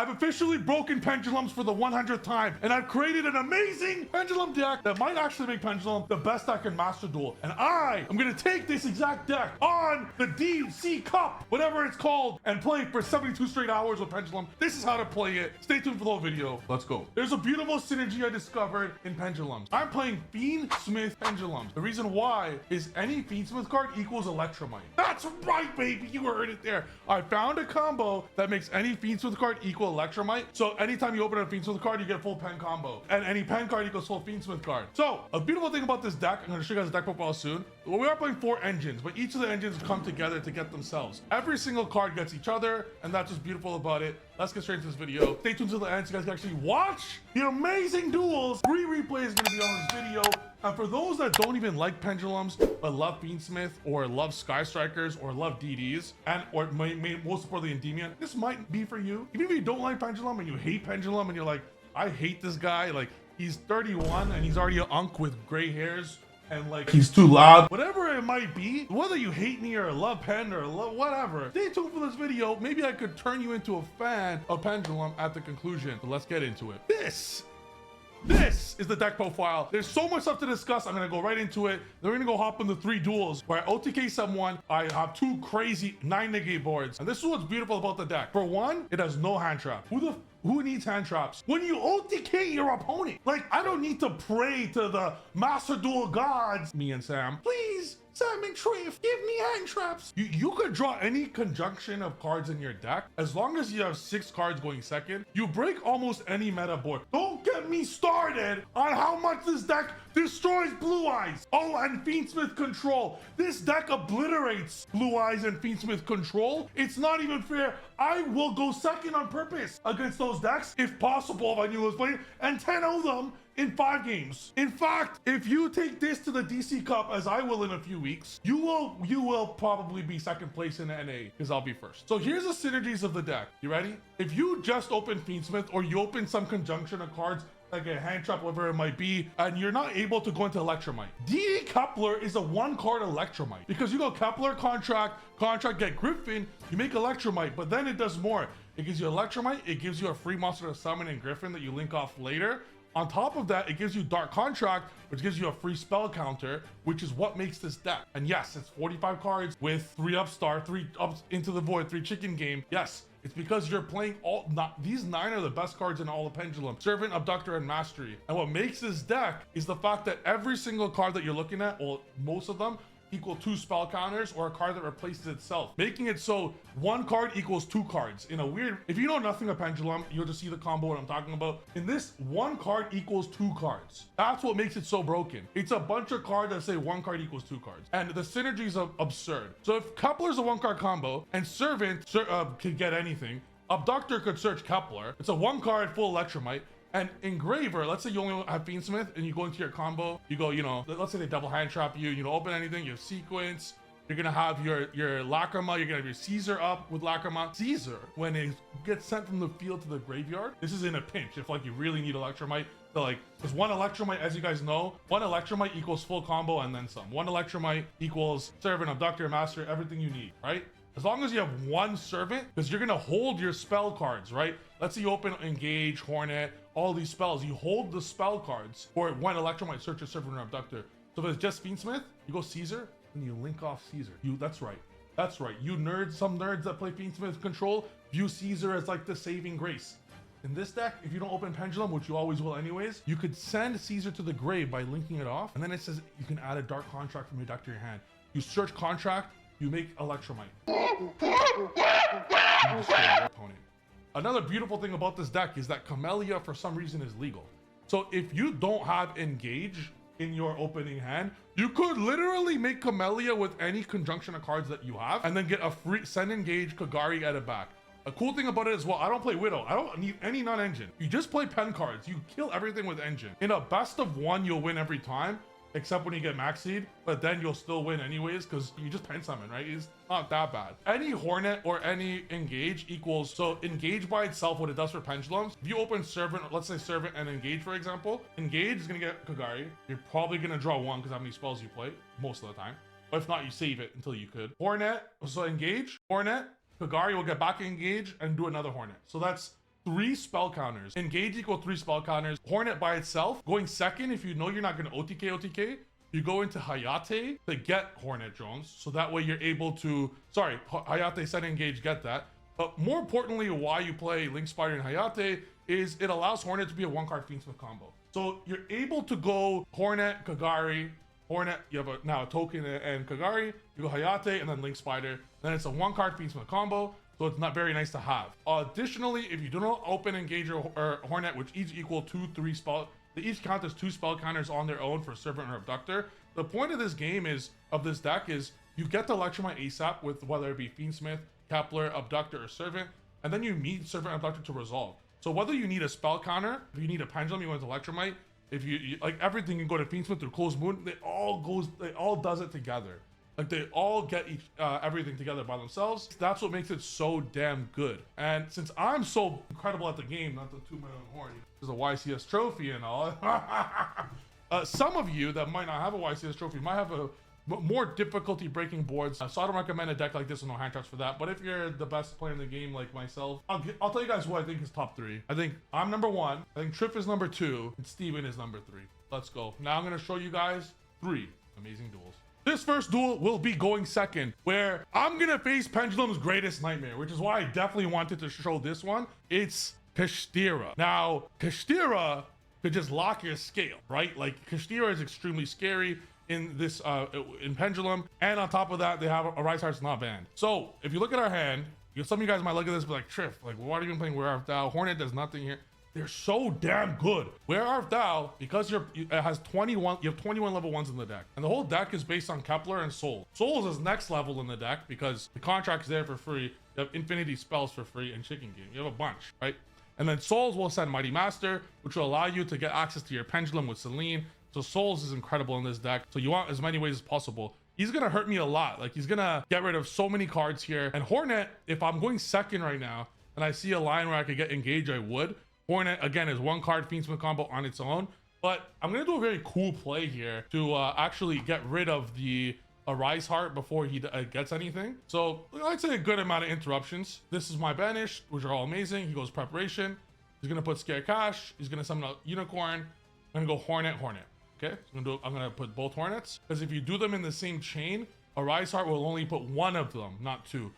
I've officially broken pendulums for the 100th time, and I've created an amazing pendulum deck that might actually make pendulum the best deck in Master Duel. And I am gonna take this exact deck on the DC Cup, whatever it's called, and play for 72 straight hours with pendulum. This is how to play it. Stay tuned for the whole video. Let's go. There's a beautiful synergy I discovered in pendulums. I'm playing Fiendsmith pendulums. The reason why is any Fiendsmith card equals Electromite. That's right, baby. You heard it there. I found a combo that makes any Fiendsmith card equal Electromite. So anytime you open a Fiendsmith card, you get a full pen combo. And any pen card equals full Fiendsmith card. So a beautiful thing about this deck, I'm going to show you guys the deck profile soon. Well, we are playing 4 engines, but each of the engines come together to get themselves. Every single card gets each other, and that's what's beautiful about it. Let's get straight into this video. Stay tuned to the end so you guys can actually watch the amazing duels. 3 replays are going to be on this video. And for those that don't even like pendulums, but love Fiendsmith or love Sky Strikers or love DDs, and or most importantly Endymion, this might be for you. Even if you don't like pendulum and you hate pendulum and you're like, I hate this guy, like he's 31 and he's already an unk with gray hairs and like he's too loud, whatever it might be, whether you hate me or love pen or love whatever, stay tuned for this video. Maybe I could turn you into a fan of pendulum at the conclusion. So let's get into it. This is the deck profile. There's so much stuff to discuss. I'm gonna go right into it. Then we're gonna go hop into 3 duels where I OTK someone. I have 2 crazy 9 negate boards. And this is what's beautiful about the deck. For one, it has no hand trap. Who needs hand traps? When you OTK your opponent, like I don't need to pray to the Master Duel gods, me and Sam, please, Sam and Trif, give me hand traps. You could draw any conjunction of cards in your deck. As long as you have 6 cards going second, you break almost any meta board. Don't get me started on how much this deck destroys Blue Eyes. Oh, and Fiendsmith Control. This deck obliterates Blue Eyes and Fiendsmith Control. It's not even fair. I will go second on purpose against those decks, if possible, if I knew I was playing, and 10-0 them in 5 games. In fact, if you take this to the DC Cup, as I will in a few weeks, you will probably be second place in NA, because I'll be first. So here's the synergies of the deck. You ready? If you just open Fiendsmith or you open some conjunction of cards like a hand trap, whatever it might be, and you're not able to go into Electromite, DD Kepler is a 1-card Electromite, because you go Kepler, contract, get Griffin, you make Electromite, but then it does more. It gives you Electromite, it gives you a free monster to summon in Griffin that you link off later. On top of that, it gives you Dark Contract, which gives you a free spell counter, which is what makes this deck. And yes, it's 45 cards with 3 Upstar, 3 ups into the void, 3 chicken game. Yes, it's because you're playing these 9 are the best cards in all of Pendulum: Servant, Abductor, and Mastery. And what makes this deck is the fact that every single card that you're looking at, or most of them, equal 2 spell counters or a card that replaces itself, making it so 1 card equals 2 cards. In a weird, if you know nothing of Pendulum, you'll just see the combo what I'm talking about. In this, 1 card equals 2 cards. That's what makes it so broken. It's a bunch of cards that say 1 card equals 2 cards, and the synergies are absurd. So if Kepler's a 1-card combo and Servant could get anything, Abductor could search Kepler. It's a 1-card full Electromite. And Engraver, let's say you only have Fiendsmith and you go into your combo, you go, you know, let's say they double hand trap you, you don't open anything, you have Sequence, you're gonna have your Lacrima, you're gonna have your Caesar up with Lacrima. Caesar, when it gets sent from the field to the graveyard, this is in a pinch, if like you really need Electromite. So like, because 1 Electromite, as you guys know, 1 Electromite equals full combo and then some. 1 Electromite equals Servant, Abductor, Master, everything you need, right? As long as you have 1 Servant, because you're gonna hold your spell cards, right? Let's say you open Engage, Hornet, all these spells, you hold the spell cards for 1 Electromite, search your Servant or Abductor. So if it's just Fiendsmith, you go Caesar, and you link off Caesar. That's right. You nerds, some nerds that play Fiendsmith Control, view Caesar as like the saving grace. In this deck, if you don't open Pendulum, which you always will anyways, you could send Caesar to the grave by linking it off, and then it says you can add a Dark Contract from your deck to your hand. You search Contract, you make Electromite. You destroy your opponent. Another beautiful thing about this deck is that Camellia, for some reason, is legal. So if you don't have Engage in your opening hand, you could literally make Camellia with any conjunction of cards that you have, and then get a free send Engage Kagari at it back. A cool thing about it as well, I don't play Widow. I don't need any non-engine. You just play pen cards. You kill everything with engine. In a best of 1, you'll win every time, except when you get maxied, but then you'll still win anyways because you just pen summon, right? It's not that bad. Any Hornet or any Engage equals, so Engage by itself, what it does for Pendulums, if you open Servant, let's say Servant and Engage, for example, Engage is gonna get Kagari. You're probably gonna draw 1 because how many spells you play most of the time. But if not, you save it until you could. Hornet, so Engage, Hornet, Kagari will get back Engage and do another Hornet. So that's 3 spell counters. Engage equal 3 spell counters. Hornet by itself. Going second, if you know you're not going to OTK, you go into Hayate to get Hornet drones. So that way you're able to, sorry, Hayate set engage, get that. But more importantly, why you play Link Spider and Hayate is it allows Hornet to be a 1-card Fiendsmith combo. So you're able to go Hornet, Kagari, Hornet, you have now a token and Kagari, you go Hayate and then Link Spider. Then it's a 1-card Fiendsmith combo. So it's not very nice to have. Additionally, if you do not open engage or Hornet, which each equal 2-3 spell, they each count as 2 spell counters on their own for Servant or Abductor. The point of this game is, of this deck is, you get to Electromite ASAP with whether it be Fiendsmith, Kepler, Abductor, or Servant, and then you need Servant and Abductor to resolve. So whether you need a spell counter, if you need a Pendulum, you go into Electromite. If you like everything, you go to Fiendsmith through Closed Moon. They all does it together. Like they all get everything together by themselves. That's what makes it so damn good. And since I'm so incredible at the game, not to toot my own horn, there's a YCS trophy and all. Some of you that might not have a YCS trophy might have a more difficulty breaking boards. So I don't recommend a deck like this with no hand traps for that. But if you're the best player in the game like myself, I'll tell you guys who I think is top 3. I think I'm number 1. I think Trif is number 2. And Steven is number 3. Let's go. Now I'm going to show you guys 3 amazing duels. This first duel will be going second, where I'm gonna face Pendulum's greatest nightmare, which is why I definitely wanted to show this one. It's Kashtira. Now, Kashtira could just lock your scale, right? Like, Kashtira is extremely scary in this, in Pendulum, and on top of that, they have a Rise Heart's not banned. So, if you look at our hand, some of you guys might look at this and be like, Trif, like, why are you even playing Where Art Thou? Hornet does nothing here. They're so damn good. Where Art Thou, because it has 21, you have 21 level 1s in the deck. And the whole deck is based on Kepler and Soul. Souls is next level in the deck because the contract is there for free. You have infinity spells for free and Chicken Game. You have a bunch, right? And then Souls will send Mighty Master, which will allow you to get access to your Pendulum with Celine. So Souls is incredible in this deck. So you want as many ways as possible. He's gonna hurt me a lot. Like, he's gonna get rid of so many cards here. And Hornet, if I'm going second right now, and I see a line where I could get engaged, I would. Hornet, again, is 1-card Fiendsmith combo on its own. But I'm going to do a very cool play here to actually get rid of the Rise Heart before he gets anything. So I'd say a good amount of interruptions. This is my banish, which are all amazing. He goes Preparation. He's going to put Scare Cash. He's going to summon a Unicorn. I'm going to go Hornet. Okay? So I'm going to put both Hornets. Because if you do them in the same chain, a Rise Heart will only put 1 of them, not 2.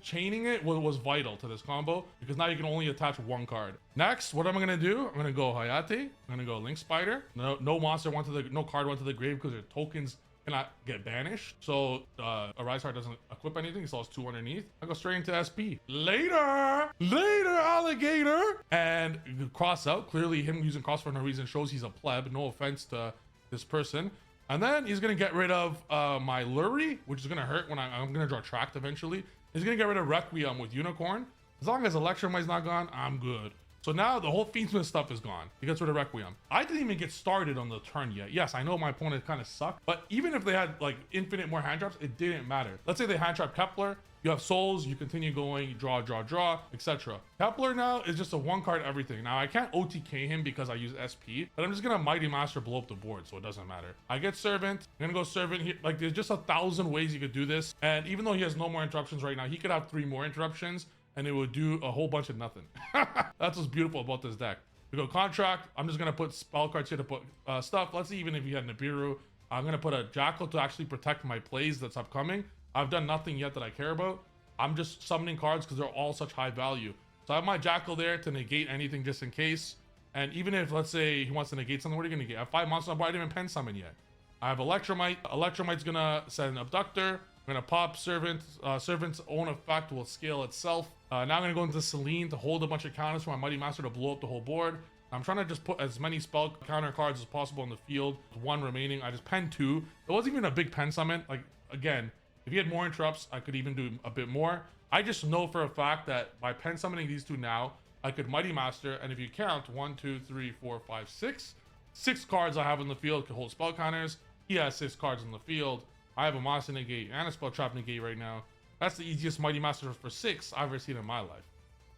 Chaining it was vital to this combo because now you can only attach 1 card. Next, what am I gonna do? I'm gonna go Hayate. I'm gonna go Link Spider. No card went to the grave because your tokens cannot get banished. So a Rise Heart doesn't equip anything. He still has 2 underneath. I go straight into SP. Later, alligator. And cross out. Clearly, him using cross for no reason shows he's a pleb. No offense to this person. And then he's gonna get rid of my Lurie, which is gonna hurt when I'm gonna draw Tract eventually. He's gonna get rid of Requiem with Unicorn. As long as Electromite's not gone, I'm good. So now the whole Fiendsmith stuff is gone. He gets rid of Requiem. I didn't even get started on the turn yet. Yes, I know my opponent kind of sucked, but even if they had like infinite more hand traps, it didn't matter. Let's say they hand trap Kepler. You have Souls, you continue going, you draw, etc. Kepler now is just a 1-card everything. Now I can't OTK him because I use SP, but I'm just gonna Mighty Master blow up the board, so it doesn't matter. I get Servant. I'm gonna go Servant here. Like, there's just 1,000 ways you could do this. And even though he has no more interruptions right now, he could have 3 more interruptions and it would do a whole bunch of nothing. That's what's beautiful about this deck. We go Contract. I'm just gonna put spell cards here to put stuff. Let's see, even if you had Nibiru, I'm gonna put a Jackal to actually protect my plays that's upcoming. I've done nothing yet that I care about. I'm just summoning cards because they're all such high value. So I have my Jackal there to negate anything just in case. And even if, let's say, he wants to negate something, what are you gonna get? I have 5 monsters, I didn't even pen summon yet. I have Electromite. Electromite's gonna send an Abductor. I'm gonna pop Servant. Servant's own effect will scale itself. Now I'm gonna go into Celine to hold a bunch of counters for my Mighty Master to blow up the whole board. I'm trying to just put as many spell counter cards as possible in the field. 1 remaining. I just pen 2. It wasn't even a big pen summon. Like, again, if he had more interrupts, I could even do a bit more. I just know for a fact that by pen summoning these 2 now, I could Mighty Master, and if you count 1, 2, 3, 4, 5, 6 cards I have in the field could hold spell counters. He has 6 cards in the field. I have a Monster Negate and a Spell Trap Negate right now. That's the easiest Mighty Master for 6 I've ever seen in my life.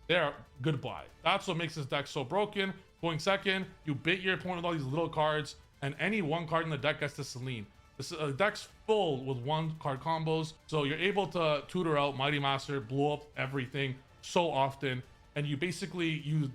There, goodbye. That's what makes this deck so broken. Going second, you bait your opponent with all these little cards, and any 1 card in the deck gets to Celine. This deck's full with 1-card combos, so you're able to tutor out Mighty Master, blow up everything so often. and you basically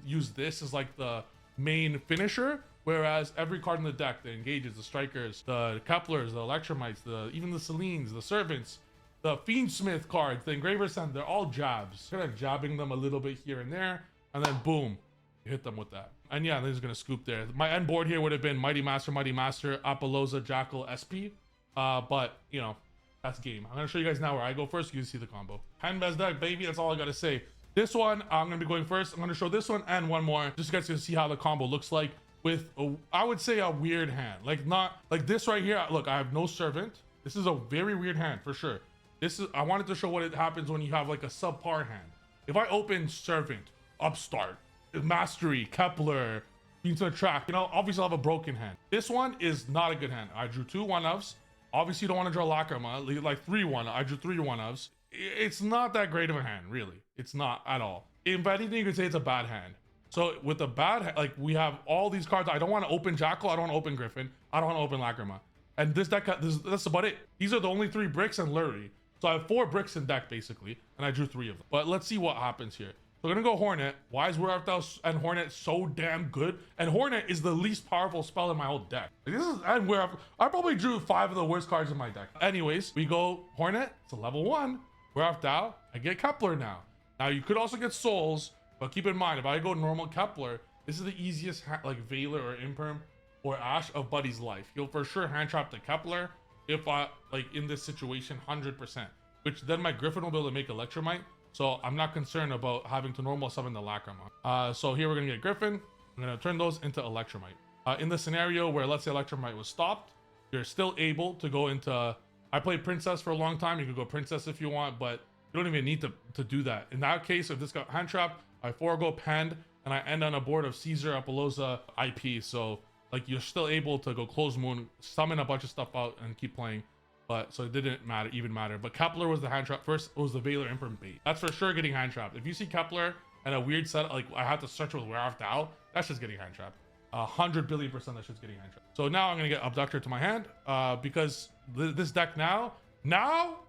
use this as like the main finisher. Whereas every card in the deck, the engages, the strikers, the Keplers, the Electromites, even the Selines, the Servants, the Fiendsmith cards, the Engraver Sand, they're all jabs. Kind of jabbing them a little bit here and there, and then boom, you hit them with that. And yeah, this is gonna scoop there. My end board here would have been Mighty Master, Apollousa, Jackal, SP. But you know, that's game. I'm gonna show you guys now where I go first. You can see the combo. Hand best deck, baby. That's all I gotta say. This one, I'm gonna be going first. I'm gonna show this one and one more, just so you guys can see how the combo looks like. With I would say a weird hand, like not like this right here. Look, I have no Servant. This is a very weird hand for sure. I wanted to show what it happens when you have like a subpar hand. If I open Servant, Upstart, Mastery, Kepler, into a track, you know, obviously I'll have a broken hand. This one is not a good hand. I drew 2 1-ofs. Obviously you don't want to draw Lacrima, like 3-1. I drew 3 1-ofs. It's not that great of a hand, really. It's not at all. If anything, you could say it's a bad hand. So with the bad, like we have all these cards. I don't want to open Jackal. I don't want to open Griffin. I don't want to open Lacrima. And this deck, that's about it. These are the only 3 bricks and Lurie. So I have 4 bricks in deck basically, and I drew 3 of them. But let's see what happens here. So we're gonna go Hornet. Why is Werearthal and Hornet so damn good? And Hornet is the least powerful spell in my whole deck. Like, this is and I probably drew 5 of the worst cards in my deck. Anyways, we go Hornet. It's a level 1. Werearthal. I get Kepler now. Now you could also get Souls. But keep in mind, if I go normal Kepler, this is the easiest like Veiler or Imperm or Ash of Buddy's life. You'll for sure hand trap the Kepler if I like in this situation 100%. Which then my Griffin will be able to make Electromite. So I'm not concerned about having to normal summon the Lacrima. So here we're gonna get Griffin. I'm gonna turn those into Electromite. In the scenario where let's say Electromite was stopped, you're still able to go into. I played Princess for a long time. You could go Princess if you want, but you don't even need to do that. In that case, if this got hand trapped, I forego Pend, and I end on a board of Caesar, Apollousa, IP. So like you're still able to go Close Moon, summon a bunch of stuff out, and keep playing. But so it didn't even matter. But Kepler was the hand trap first. It was the Veiler Imperm bait. That's for sure getting hand trapped. If you see Kepler and a weird set, like I have to search with Werearthal, that's just getting hand trapped. 100 billion % that shit's getting hand trapped. So now I'm gonna get Abductor to my hand because this deck now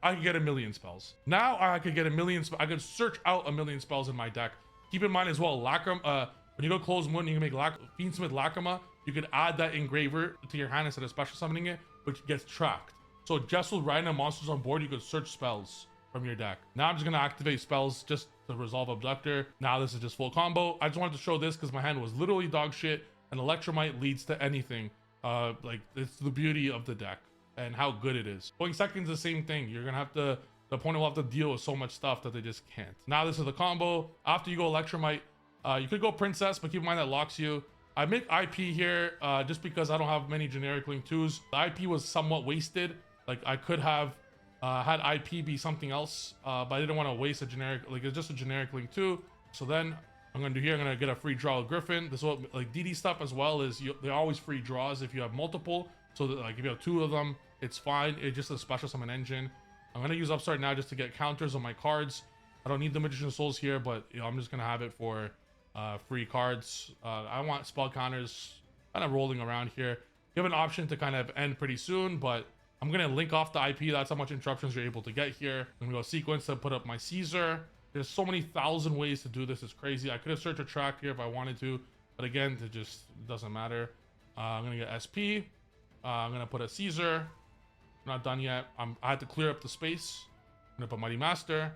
I can get a million spells. Now I could get a million. I could search out a million spells in my deck. Keep in mind as well, Lacrima, when you go Close Moon, you can make Fiendsmith Lacrima. You could add that Engraver to your hand instead of special summoning it, which gets tracked. So just with random monsters on board, you could search spells from your deck. Now I'm just gonna activate spells just to resolve Abductor. Now this is just full combo. I just wanted to show this because my hand was literally dog shit, and Electromite leads to anything. Like it's the beauty of the deck and how good it is. Going second is the same thing. You're gonna have to. The opponent will have to deal with so much stuff that they just can't. Now this is the combo. After you go Electromite, you could go Princess, but keep in mind that locks you. I make IP here just because I don't have many generic Link 2s. The IP was somewhat wasted. Like I could have had IP be something else, but I didn't want to waste a generic, like it's just a generic Link 2. So then I'm gonna do here, I'm gonna get a free draw with Griffin. This is what like DD stuff as well is they're always free draws if you have multiple. So that, like if you have 2 of them, it's fine. It's just a special summon engine. I'm gonna use Upstart now just to get counters on my cards. I don't need the Magician Souls here, but you know I'm just gonna have it for free cards. I want spell counters kind of rolling around here. You have an option to kind of end pretty soon, but I'm gonna link off the IP. That's how much interruptions you're able to get here. I'm gonna go sequence to put up my Caesar. There's so many thousand ways to do this. It's crazy. I could have searched a track here if I wanted to, but again, it just doesn't matter. I'm gonna get SP. I'm gonna put a Caesar. Not done yet. I had to clear up the space. I'm gonna put Mighty Master.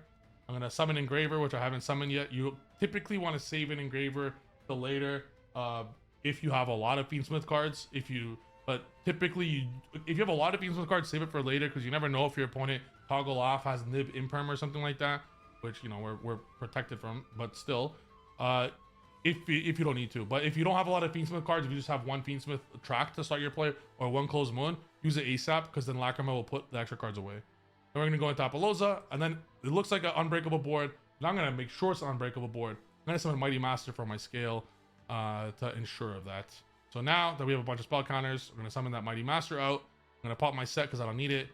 I'm gonna summon Engraver, which I haven't summoned yet. You typically want to save an Engraver till later if you have a lot of Fiendsmith cards. But typically, if you have a lot of Fiendsmith cards, save it for later because you never know if your opponent toggle off has Nib Imperm or something like that, which you know we're protected from. But still, if you don't need to. But if you don't have a lot of Fiendsmith cards, if you just have one Fiendsmith track to start your play or one Closed Moon, use it ASAP because then Lacrima will put the extra cards away. Then we're gonna go into Apollousa, and then it looks like an unbreakable board. Now I'm gonna make sure it's an unbreakable board. I'm gonna summon Mighty Master for my scale to ensure of that. So now that we have a bunch of spell counters, we're gonna summon that Mighty Master out. I'm gonna pop my set because I don't need it.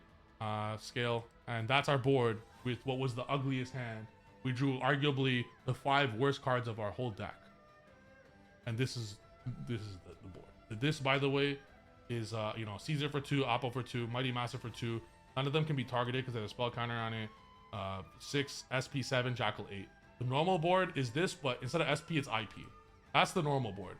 Scale, and that's our board with what was the ugliest hand. We drew arguably the 5 worst cards of our whole deck, and this is the board. This, by the way, is you know, Caesar for 2, Apple for 2, Mighty Master for 2. None of them can be targeted because they have a spell counter on it. 6, SP7, Jackal 8. The normal board is this, but instead of SP, it's IP. That's the normal board.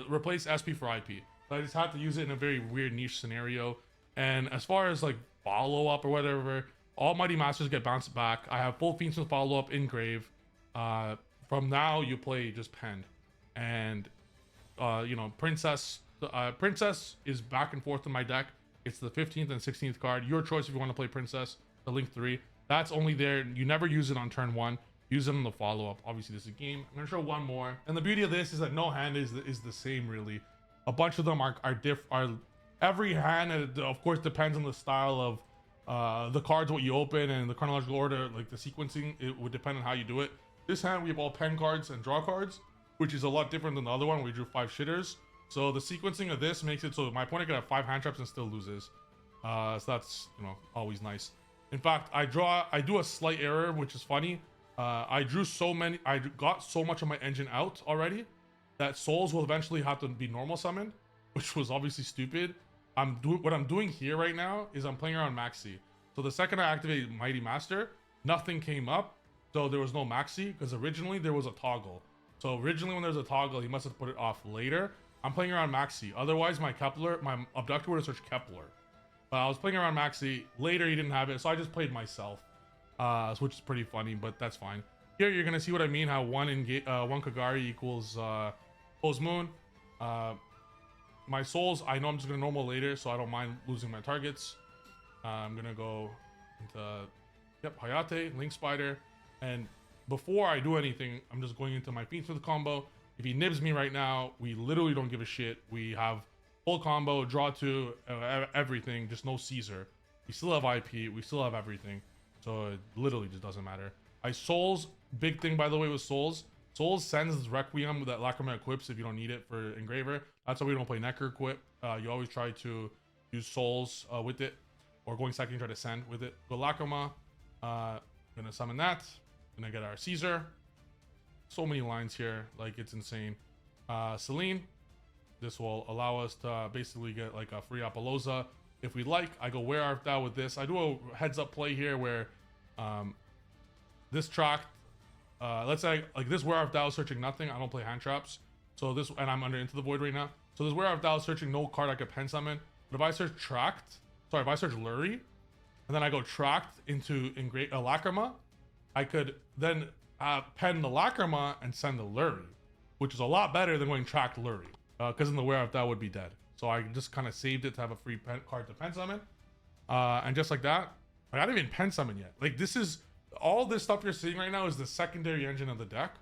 Replace SP for IP. So I just had to use it in a very weird niche scenario. And as far as like follow up or whatever, all Mighty Masters get bounced back. I have full Fiends with follow up in Grave. From now you play just Pend, and you know, Princess is back and forth in my deck. It's the 15th and 16th card. Your choice if you want to play Princess. The Link 3. That's only there. You never use it on turn 1. Use it in the follow-up. Obviously, this is a game. I'm gonna show one more. And the beauty of this is that no hand is the same really. A bunch of them are every hand, of course, depends on the style of the cards, what you open, and the chronological order, like the sequencing. It would depend on how you do it. This hand, we have all pen cards and draw cards, which is a lot different than the other one where we drew 5 shitters. So the sequencing of this makes it so my opponent can have 5 hand traps and still loses. So that's, you know, always nice. In fact, I do a slight error, which is funny. I got so much of my engine out already that souls will eventually have to be normal summoned, which was obviously stupid. What I'm doing here right now is I'm playing around Maxi. So the second I activated Mighty Master, nothing came up. So there was no Maxi because originally there was a toggle. So originally when there's a toggle, he must have put it off later. I'm playing around Maxi. Otherwise my Abductor would have searched Kepler. I was playing around Maxi. Later he didn't have it, so I just played myself. Which is pretty funny, but that's fine. Here you're gonna see what I mean. How one Kagari equals Closed Moon. My souls, I know I'm just gonna normal later, so I don't mind losing my targets. I'm gonna go into Hayate, Link Spider, and before I do anything, I'm just going into my Fiends with the combo. If he nibs me right now, we literally don't give a shit. We have full combo, draw 2, everything, just no Caesar. We still have IP, we still have everything. So it literally just doesn't matter. Souls, big thing by the way with Souls. Souls sends Requiem that Lacrima equips if you don't need it for Engraver. That's why we don't play Necker equip. You always try to use Souls with it, or going second try to send with it. Go Lacrima. Gonna summon that. Gonna get our Caesar. So many lines here, like it's insane. Celine. This will allow us to basically get like a free Apollosa. If we like, I go Where Art Thou with this. I do a heads up play here where this track, let's say like this Where Art Thou is searching nothing. I don't play hand traps. So this, and I'm under Into the Void right now. So this Where Art Thou is searching no card I could pen summon. But if I search if I search Lurie, and then I go Tracked into Lacrima, I could then pen the Lacrima and send the Lurie, which is a lot better than going Tracked Lurie. Because in the Where Art Thou would be dead. So I just kind of saved it to have a free card to pen summon. And just like that, I didn't even pen summon yet. Like this is, all this stuff you're seeing right now is the secondary engine of the deck.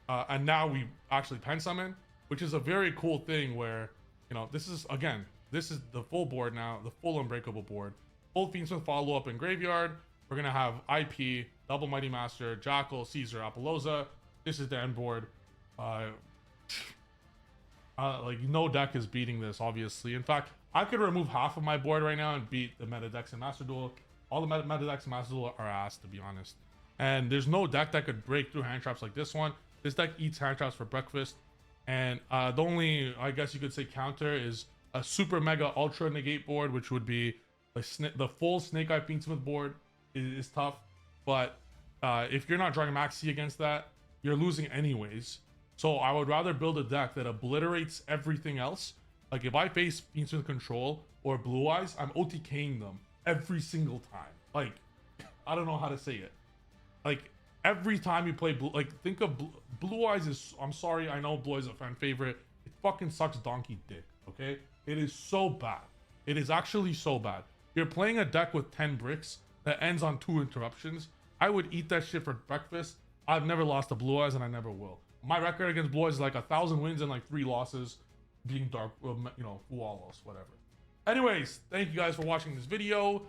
And now we actually pen summon, which is a very cool thing where, you know, this is the full board now, the full Unbreakable board. Full Fiends with follow up in Graveyard. We're going to have IP, Double Mighty Master, Jackal, Caesar, Apollosa. This is the end board. Like no deck is beating this, obviously. In fact, I could remove half of my board right now and beat the meta decks in Master Duel. All the meta decks in Master Duel are ass, to be honest. And there's no deck that could break through hand traps like this one. This deck eats hand traps for breakfast. And the only, I guess you could say, counter is a super mega ultra negate board, which would be the full Snake Eye Fiendsmith board is tough. But if you're not drawing Maxi against that, you're losing anyways. So I would rather build a deck that obliterates everything else. Like if I face Fiendsmith Control or Blue Eyes, I'm OTKing them every single time. Like, I don't know how to say it. Like every time you play Blue, like think of Blue Eyes is, I'm sorry, I know Blue Eyes is a fan favorite. It fucking sucks donkey dick, okay? It is so bad. It is actually so bad. You're playing a deck with 10 bricks that ends on 2 interruptions. I would eat that shit for breakfast. I've never lost to Blue Eyes and I never will. My record against Blue Eyes is like 1,000 wins and like 3 losses, being dark, you know, Fualos, whatever. Anyways, thank you guys for watching this video.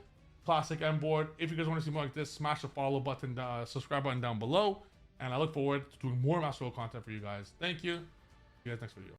Classic M board. If you guys want to see more like this, smash the follow button, subscribe button down below. And I look forward to doing more Master Duel content for you guys. Thank you. See you guys next video.